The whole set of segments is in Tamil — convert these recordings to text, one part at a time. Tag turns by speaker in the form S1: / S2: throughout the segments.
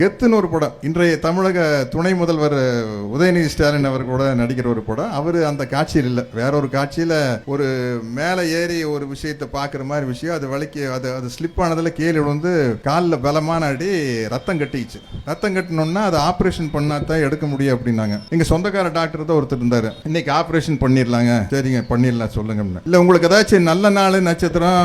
S1: கெத்துன்னு ஒரு படம், இன்றைய தமிழக துணை முதல்வர் உதயநிதி ஸ்டாலின் அவர் கூட நடிக்கிற ஒரு படம். அவர் அந்த காட்சியில் இல்லை, வேற ஒரு காட்சியில் ஒரு மேலே ஏறி ஒரு விஷயத்தை பார்க்குற மாதிரி விஷயம். அது வலிக்கு அது ஸ்லிப் ஆனதில் கீழே வந்து காலில் பலமான அடி, ரத்தம் கட்டிச்சு. ரத்தம் கட்டினோன்னா அதை ஆப்ரேஷன் பண்ணா தான் எடுக்க முடியும் அப்படின்னாங்க. எங்கள் சொந்தக்கார டாக்டர் தான் ஒருத்தர் இருந்தார். இன்னைக்கு ஆப்ரேஷன் பண்ணிடலாங்க, சரிங்க பண்ணிடலாம் சொல்லுங்க. இல்லை உங்களுக்கு ஏதாச்சும் நல்ல நாள் நட்சத்திரம்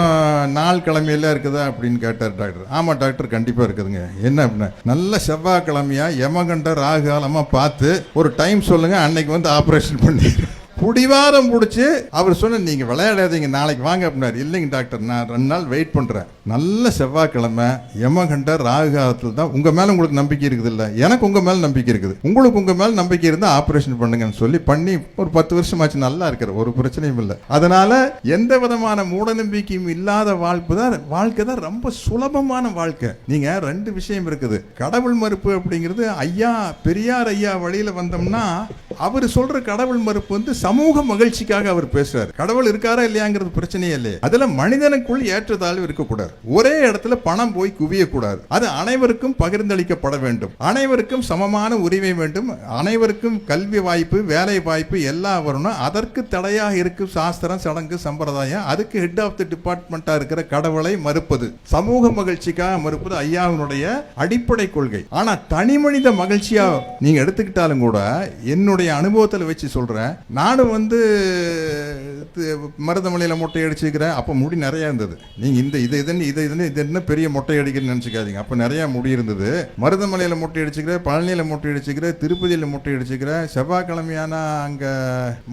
S1: நாள் கிழமையெல்லாம் இருக்குதா அப்படின்னு கேட்டார் டாக்டர். ஆமாம் டாக்டர் கண்டிப்பாக இருக்குதுங்க. என்ன அப்படின்னா, நல்ல செவ்வாய்க்கிழமையா யமகண்ட ராகுகாலமா பார்த்து ஒரு டைம் சொல்லுங்க, அன்னைக்கு வந்து ஆபரேஷன் பண்ணி புடிவாரம் பிடிச்சி அவர் சொன்ன, நீங்க விளையாடாதீங்க நாளைக்கு வாங்க அப்படின்னாரு. இல்லைங்க டாக்டர், நான் 2 நாள் வெயிட் பண்றேன். நல்ல செவ்வாய்க்கிழமை யமகண்ட ராகுகாலத்தில் தான் உங்க மேல உங்களுக்கு நம்பிக்கை இருக்குது. இல்லை எனக்கு உங்க மேல நம்பிக்கை இருக்குது, உங்களுக்கு உங்க மேல நம்பிக்கை இருந்தா ஆபரேஷன் பண்ணுங்கன்னு சொல்லி பண்ணி ஒரு 10 வருஷமாச்சு நல்லா இருக்கிற, ஒரு பிரச்சனையும் இல்லை. அதனால எந்த விதமான மூட நம்பிக்கையும் இல்லாத வாழ்க்கை தான் ரொம்ப சுலபமான வாழ்க்கை. நீங்க 2 விஷயம் இருக்குது. கடவுள் மறுப்பு அப்படிங்கிறது ஐயா பெரியார் ஐயா வழியில வந்தோம்னா அவர் சொல்ற கடவுள் மறுப்பு வந்து சமூக மகிழ்ச்சிக்காக அவர் பேசுறாரு. கடவுள் இருக்காரா இல்லையாங்கிறது பிரச்சனையே இல்லையே. அதுல மனிதனுக்குள் ஏற்றத்தாழ்வு இருக்கக்கூடாது. ஒரே இடத்துல பணம் போய் குவியக்கூடாது. அது அனைவருக்கும் பகிர்ந்தளிக்கப்பட வேண்டும். அனைவருக்கும் சமமான உரிமை வேண்டும். அனைவருக்கும் கல்வி வாய்ப்பு, வேலை வாய்ப்பு எல்லாம் வரணும். அதற்கு தடையாக இருக்கும் சாஸ்திரம், சடங்கு, சம்பிரதாயம். அதுக்கு ஹெட் ஆஃப் தி டிபார்ட்மெண்டா இருக்கிற கடவுளை மறுப்பது, சமூக மகிழ்ச்சிக்காக மறுப்பது ஐயாவினுடைய அடிப்படை கொள்கை. ஆனா தனி மனித மகிழ்ச்சியா நீங்க எடுத்துக்கிட்டாலும் கூட என்னுடைய அனுபவத்தில் வச்சு சொல்றேன். நானும் வந்து மருதமலையில் மொட்டை அடிச்சுக்கிறேன். அப்போ முடி நிறையா இருந்தது. நீங்கள் இது என்ன பெரிய மொட்டை அடிக்கிறேன்னு நினச்சிக்காதீங்க. அப்போ நிறையா முடி இருந்தது. மருதமலையில் மொட்டை அடிச்சுக்கிறேன், பழனியில் மொட்டை அடிச்சுக்கிறேன், திருப்பதியில் மொட்டை அடிச்சுக்கிறேன். செவ்வாய்க்கிழமையான அங்கே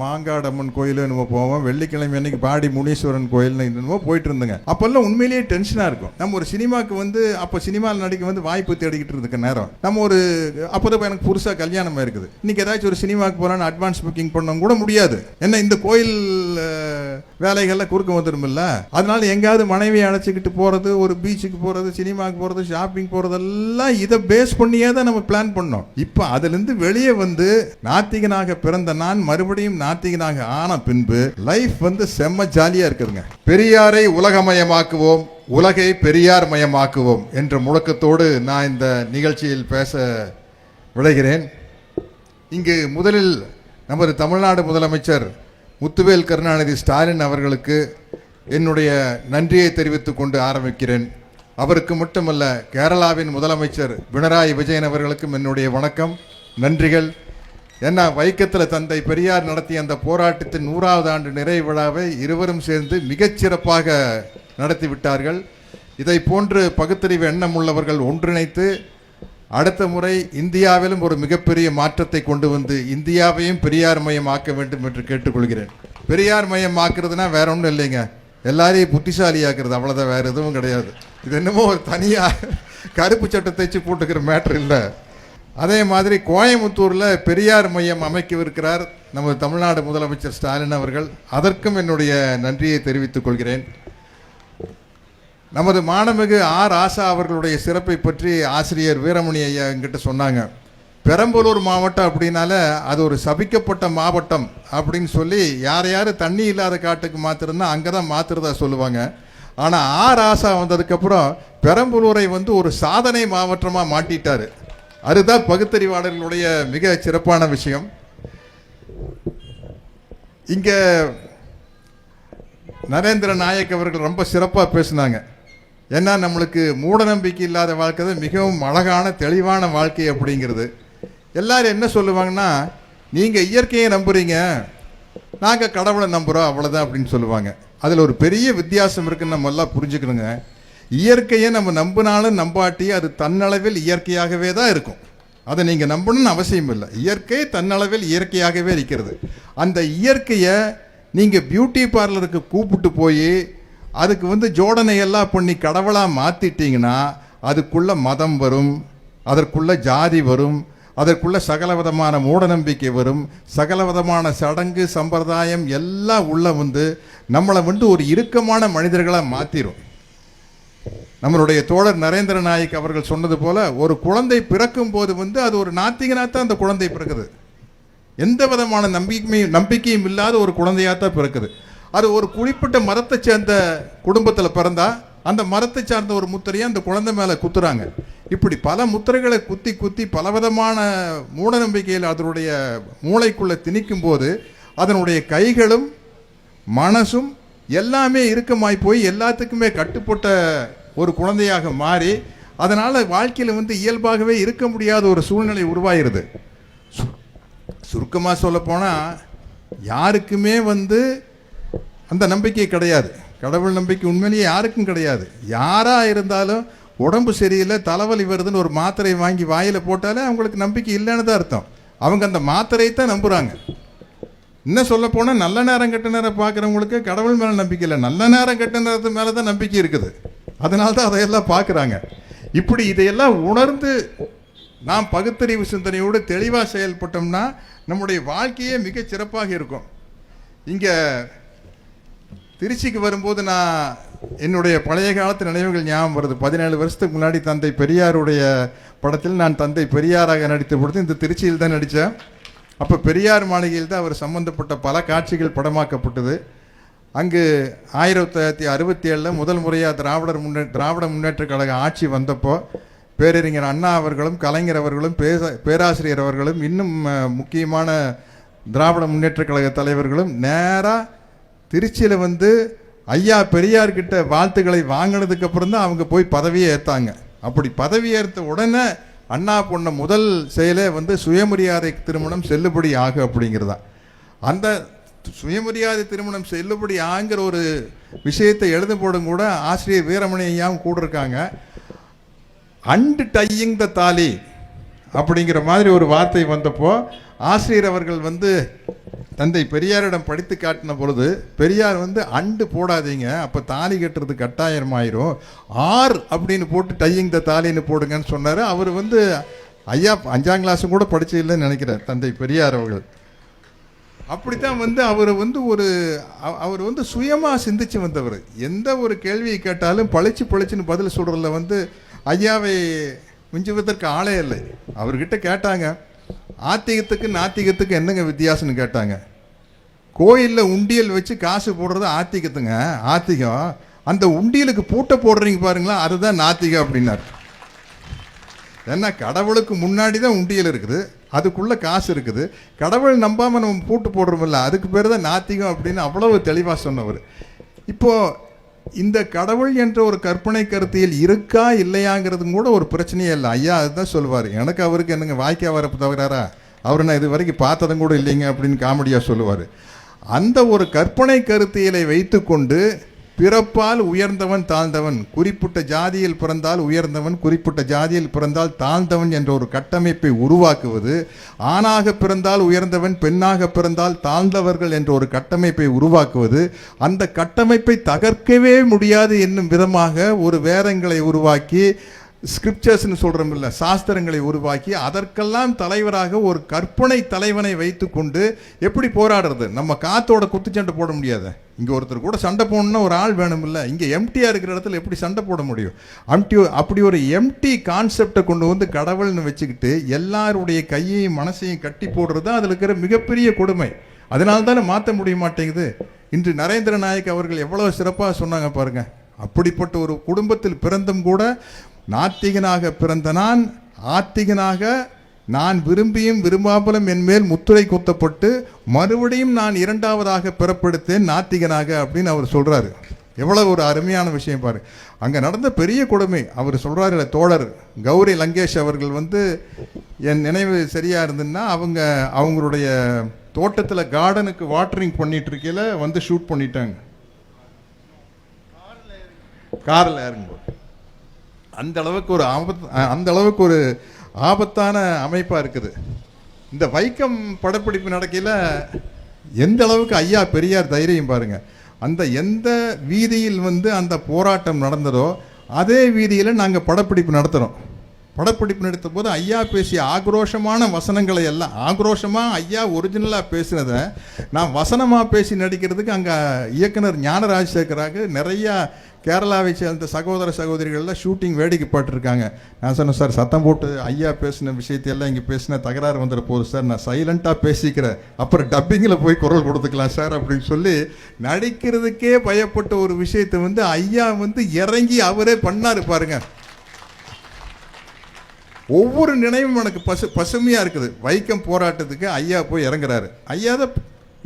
S1: மாங்காடம்மன் கோயில் நம்ம போவோம். வெள்ளிக்கிழமை அன்னைக்கு பாடி முனீஸ்வரன் கோயில் என்னமோ போயிட்டு இருந்தேங்க. அப்போல்லாம் உண்மையிலேயே டென்ஷனாக இருக்கும். நம்ம ஒரு சினிமாவுக்கு வந்து அப்போ சினிமாவில் நடிக்க வந்து வாய்ப்பு தேடிக்கிட்டு இருக்க நேரம் நம்ம ஒரு அப்போதான் எனக்கு புதுசாக கல்யாணமாக இருக்குது. இன்னைக்கு ஏதாச்சும் ஒரு சினிமாவுக்கு போகிறான்னு அட்வான்ஸ் புக்கிங் பண்ண கூட முடியாது. என்ன இந்த கோயில் வேலைகள்ல குறுக்க வந்துடும்ல. அதனால எங்காவது மனைவியை அழைச்சிக்கிட்டு போறது, ஒரு பீச்சுக்கு போறது, சினிமாவுக்கு போறது, ஷாப்பிங் போறதெல்லாம் இதை பேஸ் பண்ணியே தான் நம்ம பிளான் பண்ணோம். இப்போ அதுல இருந்து வெளியே வந்து நாத்திகனாக பிறந்த நான் மறுபடியும் நாத்திகனாக ஆன பின்பு லைஃப் வந்து செம்ம ஜாலியா இருக்குதுங்க. பெரியாரை உலகமயமாக்குவோம், உலகை பெரியார் மயமாக்குவோம் என்ற முழக்கத்தோடு நான் இந்த நிகழ்ச்சியில் பேச விளைகிறேன். இங்கு முதலில் நமது தமிழ்நாடு முதலமைச்சர் முத்துவேல் கருணாநிதி ஸ்டாலின் அவர்களுக்கு என்னுடைய நன்றியை தெரிவித்துக் கொண்டு ஆரம்பிக்கிறேன். அவருக்கு மட்டுமல்ல, கேரளாவின் முதலமைச்சர் பினராயி விஜயன் அவர்களுக்கும் என்னுடைய வணக்கம், நன்றிகள். ஏன்னா வைக்கத்தில் தந்தை பெரியார் நடத்திய அந்த போராட்டத்தின் 100வது ஆண்டு நிறைவு விழாவை இருவரும் சேர்ந்து மிகச்சிறப்பாக நடத்தி விட்டார்கள். இதை போன்று பகுத்தறிவு எண்ணம் உள்ளவர்கள் ஒன்றிணைத்து அடுத்த முறை இந்தியாவிலும் ஒரு மிகப்பெரிய மாற்றத்தை கொண்டு வந்து இந்தியாவையும் பெரியார் மயம் ஆக்க வேண்டும் என்று கேட்டுக்கொள்கிறேன். பெரியார் மயம் ஆக்குறதுனா வேற ஒன்றும் இல்லைங்க, எல்லாரையும் புத்திசாலி ஆக்குறது, அவ்வளோதான், வேற எதுவும் கிடையாது. இது என்னமோ ஒரு தனியாக கருப்பு சட்டை தைச்சு போட்டுக்கிற மேட்ரு இல்லை. அதே மாதிரி கோயம்புத்தூரில் பெரியார் மையம் அமைக்கவிருக்கிறார் நமது தமிழ்நாடு முதலமைச்சர் ஸ்டாலின் அவர்கள். அதற்கும் என்னுடைய நன்றியை தெரிவித்துக் கொள்கிறேன். நமது மாண்புமிகு ஆர் ஆசா அவர்களுடைய சிறப்பை பற்றி ஆசிரியர் வீரமணி ஐயா என்கிட்ட சொன்னாங்க. பெரம்பலூர் மாவட்டம் அப்படின்னால அது ஒரு சபிக்கப்பட்ட மாவட்டம் அப்படின்னு சொல்லி யார் தண்ணி இல்லாத காட்டுக்கு மாத்திருந்தா அங்கே தான் மாத்திரதா சொல்லுவாங்க. ஆனால் ஆர் ஆசா வந்ததுக்கப்புறம் பெரம்பலூரை வந்து ஒரு சாதனை மாவட்டமாக மாட்டிட்டாரு. அதுதான் பகுத்தறிவாளர்களுடைய மிக சிறப்பான விஷயம். இங்கே நரேந்திர நாயக் அவர்கள் ரொம்ப சிறப்பாக பேசினாங்க. ஏன்னா நம்மளுக்கு மூட நம்பிக்கை இல்லாத வாழ்க்கை தான் மிகவும் அழகான தெளிவான வாழ்க்கை அப்படிங்கிறது. எல்லாரும் என்ன சொல்லுவாங்கன்னா, நீங்கள் இயற்கையை நம்புறீங்க, நாங்கள் கடவுளை நம்புகிறோம், அவ்வளோதான் அப்படின்னு சொல்லுவாங்க. அதில் ஒரு பெரிய வித்தியாசம் இருக்குன்னு நம்ம எல்லாம் புரிஞ்சுக்கணுங்க. இயற்கையை நம்ம நம்பினாலும் நம்பாட்டி அது தன்னளவில் இயற்கையாகவே தான் இருக்கும். அதை நீங்கள் நம்பணும்னு அவசியம் இல்லை. இயற்கை தன்னளவில் இயற்கையாகவே இருக்கிறது. அந்த இயற்கையை நீங்கள் பியூட்டி பார்லருக்கு கூப்பிட்டு போய் அதுக்கு வந்து ஜோடனை எல்லாம் பண்ணி கடவுளாக மாற்றிட்டீங்கன்னா அதுக்குள்ள மதம் வரும், அதற்குள்ள ஜாதி வரும், அதற்குள்ள சகலவிதமான மூடநம்பிக்கை வரும், சகலவிதமான சடங்கு சம்பிரதாயம் எல்லாம் உள்ள வந்து நம்மளை வந்து ஒரு இறுக்கமான மனிதர்களாக மாற்றிடும். நம்மளுடைய தோழர் நரேந்திர நாயக் அவர்கள் சொன்னது போல, ஒரு குழந்தை பிறக்கும் போது வந்து அது ஒரு நாத்திகனாத்தான் அந்த குழந்தை பிறக்குது. எந்த விதமான நம்பிக்கையும் இல்லாத ஒரு குழந்தையாத்தான் பிறக்குது. அது ஒரு குறிப்பிட்ட மதத்தை சேர்ந்த குடும்பத்தில் பிறந்தா அந்த மரத்தை சார்ந்த ஒரு முத்திரையை அந்த குழந்தை மேலே குத்துறாங்க. இப்படி பல முத்திரைகளை குத்தி குத்தி பலவிதமான மூட நம்பிக்கையில் அதனுடைய மூளைக்குள்ளே திணிக்கும் போது அதனுடைய கைகளும் மனசும் எல்லாமே இறுக்கமாய் போய் எல்லாத்துக்குமே கட்டுப்பட்ட ஒரு குழந்தையாக மாறி அதனால் வாழ்க்கையில் வந்து இயல்பாகவே இருக்க முடியாத ஒரு சூழ்நிலை உருவாயிருது. சுருக்கமாக சொல்ல போனால் யாருக்குமே வந்து அந்த நம்பிக்கை கிடையாது. கடவுள் நம்பிக்கை உண்மையிலேயே யாருக்கும் கிடையாது. யாராக இருந்தாலும் உடம்பு சரியில்லை, தலைவலி வருதுன்னு ஒரு மாத்திரை வாங்கி வாயில் போட்டாலே அவங்களுக்கு நம்பிக்கை இல்லைன்னு தான் அர்த்தம். அவங்க அந்த மாத்திரையை தான் நம்புகிறாங்க. இன்னும் சொல்ல போனால் நல்ல நேரம் கெட்ட நேரம் பார்க்குறவங்களுக்கு கடவுள் மேலே நம்பிக்கை இல்லை, நல்ல நேரம் கெட்ட நேரத்து மேலே தான் நம்பிக்கை இருக்குது. அதனால தான் அதையெல்லாம் பார்க்குறாங்க. இப்படி இதையெல்லாம் உணர்ந்து நாம் பகுத்தறிவு சிந்தனையோடு தெளிவாக செயல்பட்டோம்னா நம்முடைய வாழ்க்கையே மிக சிறப்பாக இருக்கும். இங்கே திருச்சிக்கு வரும்போது நான் என்னுடைய பழைய காலத்து நினைவுகள் ஞாபகம் வருது. 17 வருஷத்துக்கு முன்னாடி தந்தை பெரியாருடைய படத்தில் நான் தந்தை பெரியாராக நடித்த பொழுது இந்த திருச்சியில் தான் நடித்தேன். அப்போ பெரியார் மாளிகையில் தான் அவர் சம்பந்தப்பட்ட பல காட்சிகள் படமாக்கப்பட்டது. அங்கு 1967 முதல் முறையாக திராவிட முன்னேற்ற கழக ஆட்சி வந்தப்போ பேரறிஞர் அண்ணா அவர்களும் கலைஞர் அவர்களும் பேராசிரியர் அவர்களும் இன்னும் முக்கியமான திராவிட முன்னேற்ற கழக தலைவர்களும் நேராக திருச்சியில் வந்து ஐயா பெரியார்கிட்ட வாழ்த்துக்களை வாங்கினதுக்கு அப்புறம் தான் அவங்க போய் பதவியை ஏற்றாங்க. அப்படி பதவி ஏற்ற உடனே அண்ணா பொண்ண முதல் செயலே வந்து சுயமரியாதை திருமணம் செல்லுபடி ஆகு அப்படிங்கிறதா. அந்த சுயமரியாதை திருமணம் செல்லுபடி ஆங்கிற ஒரு விஷயத்தை எழுத போடும் கூட ஆசிரியர் வீரமணி ஐயாவும் கூட இருக்காங்க. அண்டு டையிங் த தாலி அப்படிங்கிற மாதிரி ஒரு வார்த்தை வந்தப்போ ஆசிரியர் அவர்கள் வந்து தந்தை பெரியாரிடம் படித்து காட்டின பொழுது பெரியார் வந்து அண்டு போடாதீங்க, அப்போ தாலி கட்டுறது கட்டாயமாயிரும், ஆர் அப்படின்னு போட்டு டையிங் த தாலின்னு போடுங்கன்னு சொன்னார். அவர் வந்து ஐயா 5ஆம் கிளாஸும் கூட படிச்சு இல்லைன்னு நினைக்கிறார் தந்தை பெரியார் அவர்கள். அப்படித்தான் வந்து அவர் வந்து சுயமாக சிந்திச்சு வந்தவர். எந்த ஒரு கேள்வியை கேட்டாலும் பளிச்சுன்னு பதில் சொல்கிறதுல வந்து ஐயாவை மிஞ்சுவதற்கு ஆளே இல்லை. அவர்கிட்ட கேட்டாங்க, ஆத்திகத்துக்கு நாத்திகத்துக்கு என்னங்க வித்தியாசம்னு கேட்டாங்க. கோயிலில் உண்டியல் வச்சு காசு போடுறது ஆத்திகத்துங்க, ஆத்திகம். அந்த உண்டியலுக்கு பூட்டை போடுறீங்க பாருங்களா, அதுதான் நாத்திகம் அப்படின்னார். ஏன்னா கடவுளுக்கு முன்னாடி தான் உண்டியல் இருக்குது, அதுக்குள்ளே காசு இருக்குது. கடவுள் நம்பாமல் நம்ம பூட்டு போடுறோமில்ல, அதுக்கு பேர் தான் நாத்திகம் அப்படின்னு அவ்வளவு தெளிவாக சொன்னவர். இப்போது இந்த கடவுள் என்ற ஒரு கற்பனை கருத்தியல் இருக்கா இல்லையாங்கிறதும் கூட ஒரு பிரச்சனையே இல்லை. ஐயா அதுதான் சொல்லுவார், எனக்கு அவருக்கு என்னங்க வாய்க்கா வரப்பு தவிராரா, அவர் நான் இது வரைக்கும் பார்த்ததும் கூட இல்லைங்க அப்படின்னு காமெடியாக சொல்லுவார். அந்த ஒரு கற்பனை கருத்தியலை வைத்து கொண்டு பிறப்பால் உயர்ந்தவன் தாழ்ந்தவன், குறிப்பிட்ட ஜாதியில் பிறந்தால் உயர்ந்தவன், குறிப்பிட்ட ஜாதியில் பிறந்தால் தாழ்ந்தவன் என்ற ஒரு கட்டமைப்பை உருவாக்குவது, ஆணாக பிறந்தால் உயர்ந்தவன், பெண்ணாக பிறந்தால் தாழ்ந்தவர்கள் என்ற ஒரு கட்டமைப்பை உருவாக்குவது, அந்த கட்டமைப்பை தகர்க்கவே முடியாது என்னும் விதமாக ஒரு வேதங்களை உருவாக்கி, ஸ்கிரிப்சர்ஸ்னு சொல்கிறோம் இல்லை, சாஸ்திரங்களை உருவாக்கி அதற்கெல்லாம் தலைவராக ஒரு கற்பனை தலைவனை வைத்து கொண்டு எப்படி போராடுறது? நம்ம காத்தோட குத்துச்சண்டை போட முடியாது. இங்கே ஒருத்தர் கூட சண்டை போடணுன்னா ஒரு ஆள் வேணும் இல்லை, இங்கே எம்டியாக இருக்கிற இடத்துல எப்படி சண்டை போட முடியும்? அப்படி ஒரு எம்டி கான்செப்டை கொண்டு வந்து கடவுள்னு வச்சுக்கிட்டு எல்லாருடைய கையையும் மனசையும் கட்டி போடுறது தான் அதில் இருக்கிற மிகப்பெரிய கொடுமை. அதனால தானே மாற்ற முடிய மாட்டேங்குது. இன்று நரேந்திர நாயக் அவர்கள் எவ்வளோ சிறப்பாக சொன்னாங்க பாருங்க. அப்படிப்பட்ட ஒரு குடும்பத்தில் பிறந்தும் கூட நாத்திகனாக பிறந்த நான் ஆத்திகனாக நான் விரும்பியும் விரும்பாமலும் என்மேல் முத்திரை குத்தப்பட்டு மறுபடியும் நான் இரண்டாவதாக பிறப்பெடுத்தேன் நாத்திகனாக அப்படின்னு அவர் சொல்கிறாரு. எவ்வளோ ஒரு அருமையான விஷயம் பாரு. அங்கே நடந்த பெரிய கொடுமை அவர் சொல்கிறாரு. தோழர் கௌரி லங்கேஷ் அவர்கள் வந்து என் நினைவு சரியாக இருந்ததுன்னா அவங்களுடைய தோட்டத்தில் கார்டனுக்கு வாட்டரிங் பண்ணிட்டு இருக்கையில் வந்து ஷூட் பண்ணிட்டாங்க காரில் இறங்கும்போது. அந்த அளவுக்கு ஒரு ஆபத்தான அமைப்பாக இருக்குது. இந்த வைக்கம் படப்பிடிப்பு நடக்கையில் எந்த அளவுக்கு ஐயா பெரியார் தைரியம் பாருங்க. அந்த எந்த வீதியில் வந்து அந்த போராட்டம் நடந்ததோ அதே வீதியில் நாங்கள் படப்பிடிப்பு நடத்துகிறோம். படப்பிடிப்பு நடித்த போது ஐயா பேசிய ஆக்ரோஷமான வசனங்களை எல்லாம், ஆக்ரோஷமாக ஐயா ஒரிஜினலாக பேசினதை நான் வசனமாக பேசி நடிக்கிறதுக்கு அங்கே இயக்குனர் ஞான ராஜசேகராக நிறையா கேரளாவை சேர்ந்த சகோதர சகோதரிகள்லாம் ஷூட்டிங் வேடிக்கை பாட்டிருக்காங்க. நான் சொன்னேன், சார் சத்தம் போட்டு ஐயா பேசின விஷயத்தையெல்லாம் இங்கே பேசின தகராறு வந்துட போகுது சார், நான் சைலண்ட்டாக பேசிக்கிறேன், அப்புறம் டப்பிங்கில் போய் குரல் கொடுத்துக்கலாம் சார் அப்படின்னு சொல்லி நடிக்கிறதுக்கே பயப்பட்ட ஒரு விஷயத்தை ஐயா இறங்கி அவரே பண்ணாரு பாருங்க. ஒவ்வொரு நினைவும் எனக்கு பசுமையாக இருக்குது. வைக்கம் போராட்டத்துக்கு ஐயா போய் இறங்குறாரு. ஐயா தான்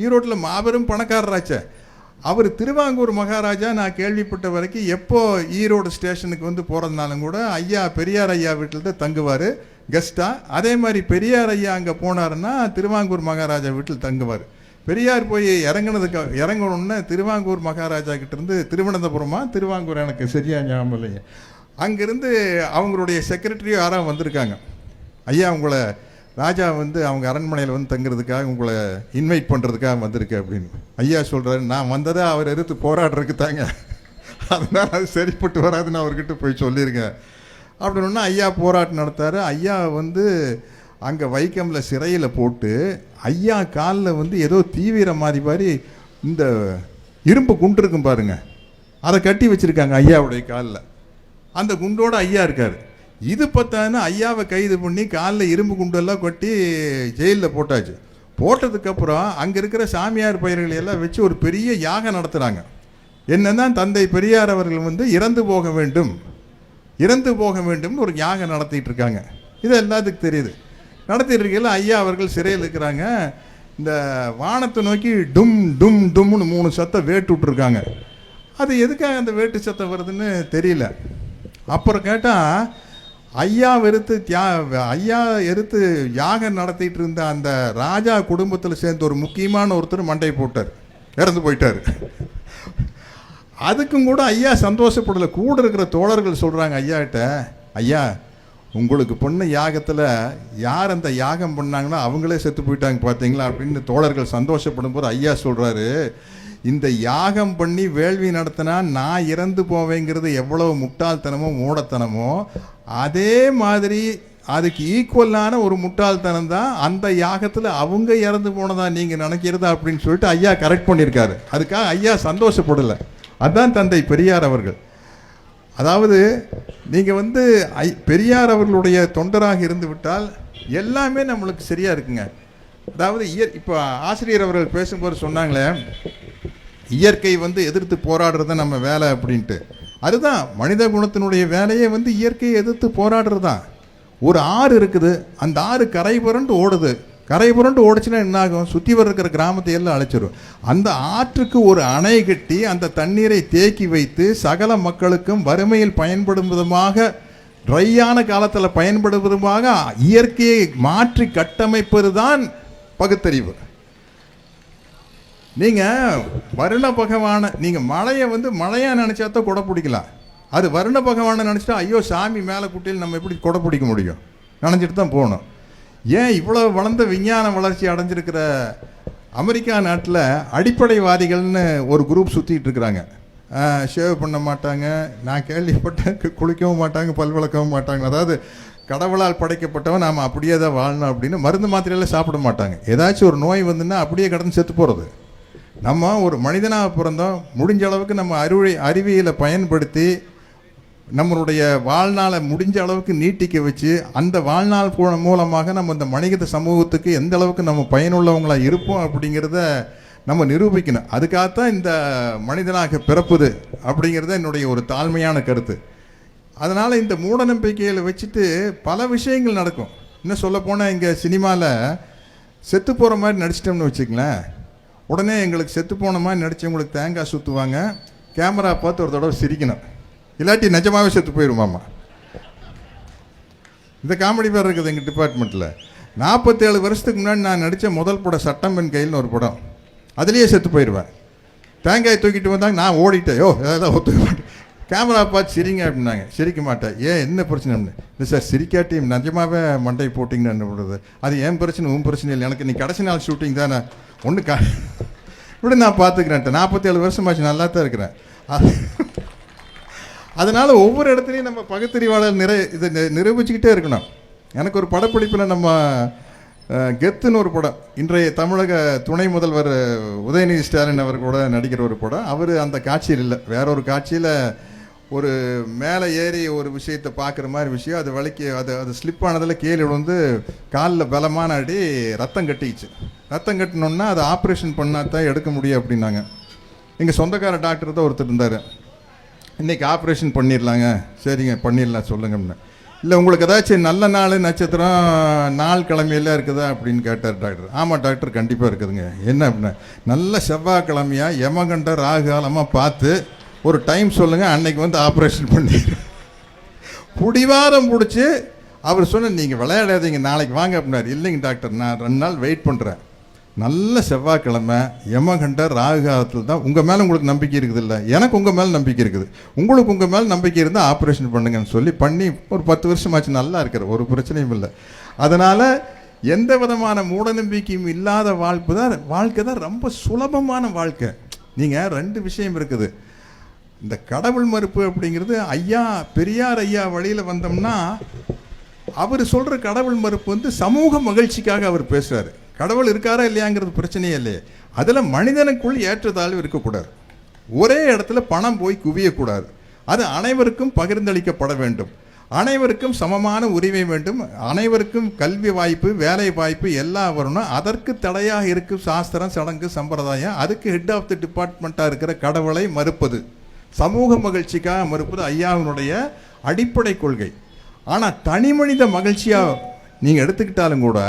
S1: ஈரோட்டில் மாபெரும் பணக்காரராச்சே. அவர் திருவாங்கூர் மகாராஜா நான் கேள்விப்பட்ட வரைக்கும் எப்போ ஈரோடு ஸ்டேஷனுக்கு போகிறதுனாலும் கூட ஐயா பெரியார் ஐயா வீட்டில் தான் தங்குவார் கெஸ்ட்டாக. அதே மாதிரி பெரியார் ஐயா அங்கே போனாருன்னா திருவாங்கூர் மகாராஜா வீட்டில் தங்குவார். பெரியார் போய் இறங்கணுன்னு திருவாங்கூர் மகாராஜா கிட்டேருந்து திருவனந்தபுரமாக எனக்கு சரியாக ஞாபகம் இல்லைங்க, அங்கேருந்து அவங்களுடைய செக்ரட்டரியோ யாராவது வந்திருக்காங்க. ஐயா உங்களை ராஜா அவங்க அரண்மனையில் தங்குறதுக்காக உங்களை இன்வைட் பண்ணுறதுக்காக வந்திருக்கு அப்படின்னு. ஐயா சொல்கிறாரு, நான் வந்ததை அவர் எதிர்த்து போராடுறதுக்கு தாங்க, அதனால் அது சரிப்பட்டு வராதுன்னு அவர்கிட்ட போய் சொல்லியிருக்கேன் அப்படின்னா ஐயா போராட்டம் நடத்தார். ஐயா அங்கே வைக்கமில் சிறையில் போட்டு ஐயா காலில் ஏதோ தீவிர மாதிரி இந்த இரும்பு குண்டு இருக்கும் பாருங்க, அதை கட்டி வச்சுருக்காங்க ஐயாவுடைய காலில். அந்த குண்டோடு ஐயா இருக்கார். இது பார்த்தான்னு ஐயாவை கைது பண்ணி காலில் இரும்பு குண்டெல்லாம் கொட்டி ஜெயிலில் போட்டாச்சு. போட்டதுக்கப்புறம் அங்கே இருக்கிற சாமியார் பயிர்களை எல்லாம் வச்சு ஒரு பெரிய யாகம் நடத்துகிறாங்க. என்னன்னா தந்தை பெரியார் அவர்கள் இறந்து போக வேண்டும்னு ஒரு யாகம் நடத்திட்டு இருக்காங்க. இது எல்லாத்துக்கும் தெரியுது. நடத்திட்டு இருக்கையில் ஐயா அவர்கள் சிறையில் இருக்கிறாங்க. இந்த வானத்தை நோக்கி டும் டும் டும்னு 3 சத்தம் வேட்டு விட்டுருக்காங்க. அது எதுக்காக அந்த வேட்டு சத்தம் வருதுன்னு தெரியல. அப்புறம் கேட்டால் ஐயா எதிர்த்து யாகம் நடத்திட்டு இருந்த அந்த ராஜா குடும்பத்தில் சேர்ந்த ஒரு முக்கியமான ஒருத்தர் மண்டை போட்டார், இறந்து போயிட்டார். அதுக்கும் கூட ஐயா சந்தோஷப்படலை. கூட இருக்கிற தோழர்கள் சொல்கிறாங்க ஐயாட்ட, ஐயா உங்களுக்கு பண்ண யாகத்தில் யார் அந்த யாகம் பண்ணாங்கன்னா அவங்களே செத்து போயிட்டாங்க பார்த்தீங்களா அப்படின்னு தோழர்கள் சந்தோஷப்படும் போது ஐயா சொல்கிறாரு, இந்த யாகம் பண்ணி வேள்வி நடத்தினா நான் இறந்து போவேங்கிறது எவ்வளவு முட்டாள்தனமோ மூடத்தனமோ, அதே மாதிரி அதுக்கு ஈக்குவலான ஒரு முட்டாள்தனம் தான் அந்த யாகத்தில் அவங்க இறந்து போனதா நீங்கள் நினைக்கிறதா அப்படின்னு சொல்லிட்டு ஐயா கரெக்ட் பண்ணியிருக்காரு. அதுக்காக ஐயா சந்தோஷப்படலை. அதுதான் தந்தை பெரியார் அவர்கள். அதாவது நீங்கள் பெரியார் அவர்களுடைய தொண்டராக இருந்து விட்டால் எல்லாமே நம்மளுக்கு சரியாக இருக்குங்க. அதாவது இப்போ ஆசிரியர் அவர்கள் பேசும்போது சொன்னாங்களே, இயற்கை எதிர்த்து போராடுறது நம்ம வேலை அப்படின்ட்டு. அதுதான் மனித குணத்தினுடைய வேலையே இயற்கையை எதிர்த்து போராடுறது தான். ஒரு ஆறு இருக்குது, அந்த ஆறு கரை புரண்டு ஓடுது. கரை புரண்டு ஓடிச்சுன்னா என்ன ஆகும்? சுற்றி வர இருக்கிற கிராமத்தை எல்லாம் அழைச்சிடும். அந்த ஆற்றுக்கு ஒரு அணை கட்டி அந்த தண்ணீரை தேக்கி வைத்து சகல மக்களுக்கும் வறுமையில் பயன்படும் விதமாக, ட்ரையான காலத்தில் பயன்படும் விதமாக இயற்கையை மாற்றி கட்டமைப்பது தான் பகுத்தறிவு. நீங்கள் வருண பகவானை, நீங்கள் மழையை மழையாக நினச்சா தான் கொடை பிடிக்கலாம். அது வருண பகவானை நினச்சிட்டா ஐயோ சாமி மேலே குட்டியில் நம்ம எப்படி கொடை பிடிக்க முடியும்? நினச்சிட்டு தான் போகணும். ஏன் இவ்வளோ வளர்ந்த விஞ்ஞான வளர்ச்சி அடைஞ்சிருக்கிற அமெரிக்கா நாட்டில் அடிப்படைவாதிகள்னு ஒரு குரூப் சுற்றிட்டு இருக்கிறாங்க. ஷேவ் பண்ண மாட்டாங்க, நான் கேள்விப்பட்டேன் குளிக்கவும் மாட்டாங்க, பல் விளக்கவும் மாட்டாங்க. அதாவது கடவுளால் படைக்கப்பட்டவன் நாம் அப்படியே தான் வாழணும் அப்படின்னு மருந்து மாத்திரையெல்லாம் சாப்பிட மாட்டாங்க. ஏதாச்சும் ஒரு நோய் வந்துன்னா அப்படியே கடந்து செத்து போகிறது. நம்ம ஒரு மனிதனாக பிறந்தோம், முடிஞ்ச அளவுக்கு நம்ம அறிவியலை பயன்படுத்தி நம்மளுடைய வாழ்நாளை முடிஞ்ச அளவுக்கு நீட்டிக்க வச்சு அந்த வாழ்நாள் மூலமாக நம்ம இந்த மனித சமூகத்துக்கு எந்த அளவுக்கு நம்ம பயனுள்ளவங்களாக இருப்போம் அப்படிங்கிறத நம்ம நிரூபிக்கணும். அதுக்காகத்தான் இந்த மனிதனாக பிறப்புது அப்படிங்கிறத என்னுடைய ஒரு தாழ்மையான கருத்து. அதனால் இந்த மூட நம்பிக்கைகளை வச்சுட்டு பல விஷயங்கள் நடக்கும். இன்னும் சொல்லப்போனால் இங்கே சினிமாவில் செத்து போகிற மாதிரி நடிச்சிட்டோம்னு வச்சுக்கங்களேன், உடனே எங்களுக்கு செத்து போன மாதிரி நடித்தவங்களுக்கு தேங்காய் சுற்றுவாங்க, கேமரா பார்த்து ஒரு தடவை சிரிக்கணும், இல்லாட்டி நிஜமாகவே செத்து போயிடுமாம்மா. இந்த காமெடி பேர் இருக்குது எங்கள் டிபார்ட்மெண்ட்டில். 47 வருஷத்துக்கு முன்னாடி நான் நடித்த முதல் படம் சட்டம் பெண் கையில்னு ஒரு படம், அதுலேயே செத்து போயிடுவேன். தேங்காய் தூக்கிட்டு வந்தாங்க, நான் ஓடிட்டேன், ஏதாவது ஒத்துக்க மாட்டேன், கேமரா பார்த்து சிரிங்க அப்படின்னாங்க. சிரிக்க மாட்டேன். ஏன் என்ன பிரச்சனை அப்படின்னு? இல்லை சார் சிரிக்காட்டி நிஜமாகவே மண்டை போட்டிங்கன்னு என்ன பண்ணுறது? அது ஏன் பிரச்சனை உன் பிரச்சனை இல்லை, எனக்கு நீ கடைசி நாள் ஷூட்டிங் தானே ஒன்று இப்படி நான் பார்த்துக்கிறேன்ட்டு. 47 வருஷமாச்சு, நல்லா தான் இருக்கிறேன். அதனால் ஒவ்வொரு இடத்துலையும் நம்ம பகுத்தறிவாளர் இதை நிரூபிச்சுக்கிட்டே இருக்கணும். எனக்கு ஒரு படப்பிடிப்பில் நம்ம கெத்துன்னு ஒரு படம், இன்றைய தமிழக துணை முதல்வர் உதயநிதி ஸ்டாலின் அவர் கூட நடிக்கிற ஒரு படம். அவர் அந்த காட்சியில் இல்லை, வேற ஒரு காட்சியில் ஒரு மேலே ஏறி ஒரு விஷயத்தை பார்க்குற மாதிரி விஷயம், அது வலிக்கு அது ஸ்லிப் ஆனதில் கீழே விழுந்து காலில் பலமான அடி, ரத்தம் கட்டிச்சு. ரத்தம் கட்டினோன்னா அதை ஆப்ரேஷன் பண்ணால் தான் எடுக்க முடியும் அப்படின்னாங்க. எங்கள் சொந்தக்கார டாக்டர் தான் ஒருத்தர் இருந்தார். இன்றைக்கி ஆப்ரேஷன் பண்ணிடலாங்க, சரிங்க பண்ணிடலாம் சொல்லுங்கன்னு. இல்லை உங்களுக்கு ஏதாச்சும் நல்ல நாள் நட்சத்திரம் நாள் கிழமையெல்லாம் இருக்குதா அப்படின்னு கேட்டார் டாக்டர். ஆமாம் டாக்டர் கண்டிப்பாக இருக்குதுங்க. என்ன அப்படின்னா, நல்ல செவ்வாய்க்கிழமையாக யமகண்ட ராகுகாலமாக பார்த்து ஒரு டைம் சொல்லுங்கள், அன்னைக்கு வந்து ஆப்ரேஷன் பண்ணி புடிவாரம் பிடிச்சி அவர் சொன்ன நீங்கள் விளையாடாதீங்க நாளைக்கு வாங்க அப்படின்னாரு. இல்லைங்க டாக்டர் நான் 2 நாள் வெயிட் பண்ணுறேன், நல்ல செவ்வாய்க்கிழமை யமகண்ட ராகுகாலத்தில் தான். உங்கள் மேலே உங்களுக்கு நம்பிக்கை இருக்குது இல்லை, எனக்கு உங்கள் மேலே நம்பிக்கை இருக்குது, உங்களுக்கு உங்கள் மேலே நம்பிக்கை இருந்தால் ஆப்ரேஷன் பண்ணுங்கன்னு சொல்லி பண்ணி ஒரு 10 வருஷமாச்சு நல்லா இருக்கிற, ஒரு பிரச்சனையும் இல்லை. அதனால் எந்த விதமான மூட நம்பிக்கையும் இல்லாத வாழ்க்கை தான் ரொம்ப சுலபமான வாழ்க்கை. நீங்கள் 2 விஷயம் இருக்குது. இந்த கடவுள் மறுப்பு அப்படிங்கிறது பெரியார் ஐயா வழியில் வந்தோம்னா அவர் சொல்கிற கடவுள் மறுப்பு வந்து சமூக மகிழ்ச்சிக்காக அவர் பேசுகிறாரு. கடவுள் இருக்காரா இல்லையாங்கிறது பிரச்சனையே இல்லையே. அதில் மனிதனுக்குள் ஏற்றத்தாழ்வு இருக்கக்கூடாது, ஒரே இடத்துல பணம் போய் குவியக்கூடாது, அது அனைவருக்கும் பகிர்ந்தளிக்கப்பட வேண்டும், அனைவருக்கும் சமமான உரிமை வேண்டும், அனைவருக்கும் கல்வி வாய்ப்பு வேலை வாய்ப்பு எல்லாம் வரணும். அதற்கு தடையாக இருக்கும் சாஸ்திரம் சடங்கு சம்பிரதாயம், அதுக்கு ஹெட் ஆஃப் தி டிபார்ட்மெண்ட்டாக இருக்கிற கடவுளை மறுப்பது, சமூக மகிழ்ச்சிக்காக மறுப்பது ஐயாவினுடைய அடிப்படை கொள்கை. ஆனால் தனி மனித மகிழ்ச்சியாக நீங்கள் எடுத்துக்கிட்டாலும் கூட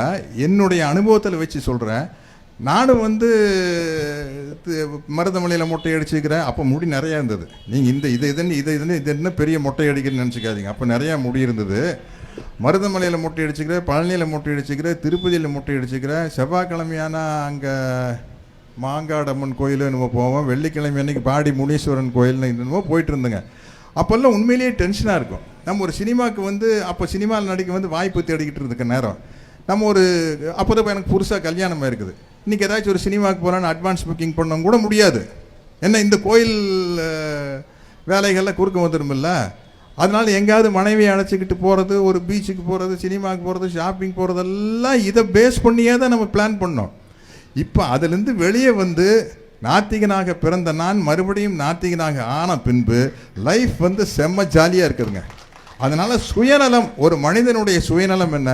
S1: என்னுடைய அனுபவத்தில் வச்சு சொல்கிறேன். நானும் வந்து மருதமலையில் மொட்டை அடிச்சுக்கிறேன். அப்போ முடி நிறையா இருந்தது. நீங்கள் இது என்ன பெரிய மொட்டை அடிக்கிறேன்னு நினச்சிக்காதீங்க. அப்போ நிறையா முடி இருந்தது. மருதமலையில் மொட்டை அடிச்சுக்கிறேன், பழனியில் மொட்டை அடிச்சுக்கிறேன், திருப்பதியில் மொட்டை அடிச்சுக்கிறேன். செவ்வாய்க்கிழமையான அங்கே மாங்காடம்மன் கோயில் என்னமோ போவோம், வெள்ளிக்கிழமை அன்னைக்கு பாடி முனீஸ்வரன் கோயில்னு என்னமோ போயிட்டு இருந்தேங்க. அப்போல்லாம் உண்மையிலேயே டென்ஷனாக இருக்கும். நம்ம ஒரு சினிமாவுக்கு வந்து அப்போ சினிமாவில் நடிக்க வந்து வாய்ப்பு தேடிக்கிட்டு இருக்க நேரம் நம்ம ஒரு அப்போ தான் எனக்கு புதுசாக கல்யாணமாக இருக்குது. இன்றைக்கி ஏதாச்சும் ஒரு சினிமாவுக்கு போகலான்னு அட்வான்ஸ் புக்கிங் பண்ண கூட முடியாது. ஏன்னா இந்த கோயில் வேலைகள்லாம் குறுக்க வந்துடுமில்ல. அதனால் எங்கேயாவது மனைவியை அழைச்சிக்கிட்டு போகிறது, ஒரு பீச்சுக்கு போகிறது, சினிமாவுக்கு போகிறது, ஷாப்பிங் போகிறதெல்லாம் இதை பேஸ் பண்ணியே தான் நம்ம பிளான் பண்ணோம். இப்போ அதிலிருந்து வெளியே வந்து நாத்திகனாக பிறந்த நான் மறுபடியும் நாத்திகனாக ஆன பின்பு லைஃப் வந்து செம்ம ஜாலியாக இருக்குதுங்க. அதனால் சுயநலம், ஒரு மனிதனுடைய சுயநலம் என்ன?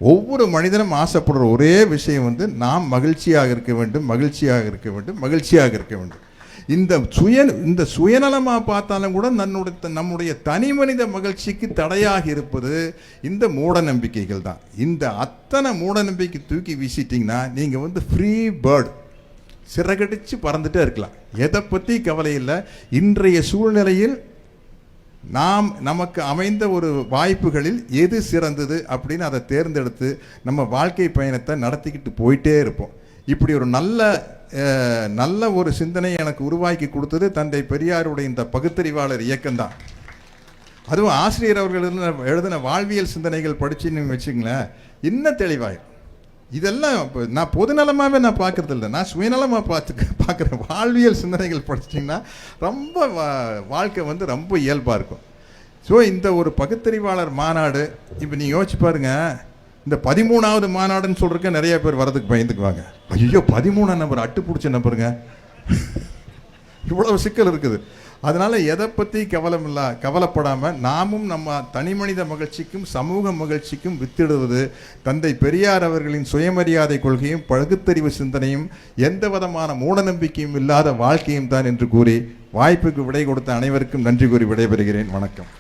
S1: ஒவ்வொரு மனிதனும் ஆசைப்படுற ஒரே விஷயம் வந்து நாம் மகிழ்ச்சியாக இருக்க வேண்டும், மகிழ்ச்சியாக இருக்க வேண்டும், மகிழ்ச்சியாக இருக்க வேண்டும். இந்த சுயநலமாக பார்த்தாலும் கூட நம்முடைய தனி மனித மகிழ்ச்சிக்கு தடையாக இருப்பது இந்த மூட நம்பிக்கைகள் தான். இந்த அத்தனை மூட நம்பிக்கை தூக்கி வீசிட்டிங்கன்னா நீங்கள் வந்து ஃப்ரீ பேர்டு, சிறகடிச்சு பறந்துட்டே இருக்கலாம், எதை பற்றி கவலை இல்லை. இன்றைய சூழ்நிலையில் நமக்கு அமைந்த ஒரு வாய்ப்புகளில் எது சிறந்தது அப்படின்னு அதை தேர்ந்தெடுத்து நம்ம வாழ்க்கை பயணத்தை நடத்திக்கிட்டு போயிட்டே இருப்போம். இப்படி ஒரு நல்ல ஒரு சிந்தனை எனக்கு உருவாக்கி கொடுத்தது தந்தை பெரியாருடைய இந்த பகுத்தறிவாளர் இயக்கம்தான். அதுவும் ஆசிரியர் அவர்கள் எழுதின வாழ்வியல் சிந்தனைகள் படிச்சுன்னு வச்சுங்களேன், இன்னும் தெளிவாயிடும். இதெல்லாம் நான் பொதுநலமாகவே நான் பார்க்கறது இல்லை, நான் சுயநலமாக பார்க்குறேன். வாழ்வியல் சிந்தனைகள் படிச்சிட்டிங்கன்னா ரொம்ப வாழ்க்கை வந்து ரொம்ப இயல்பாக இருக்கும். ஸோ இந்த ஒரு பகுத்தறிவாளர் மாநாடு இப்போ நீங்கள் யோசிச்சு பாருங்க, இந்த 13வது மாநாடுன்னு சொல்கிறக்க நிறைய பேர் வரதுக்கு பயந்துக்குவாங்க. ஐயோ 13ஆம் நம்பர் அட்டு பிடிச்ச நம்பருங்க, இவ்வளவு சிக்கல் இருக்குது. அதனால் எதை பற்றி கவலைப்படாமல் நாமும் நம்ம தனி மனித மகிழ்ச்சிக்கும் சமூக மகிழ்ச்சிக்கும் வித்திடுவது தந்தை பெரியார் அவர்களின் சுயமரியாதை கொள்கையும் பகுத்தறிவு சிந்தனையும் எந்த விதமான மூடநம்பிக்கையும் இல்லாத வாழ்க்கையும் தான் என்று கூறி வாய்ப்புக்கு விடை கொடுத்த அனைவருக்கும் நன்றி கூறி விடைபெறுகிறேன். வணக்கம்.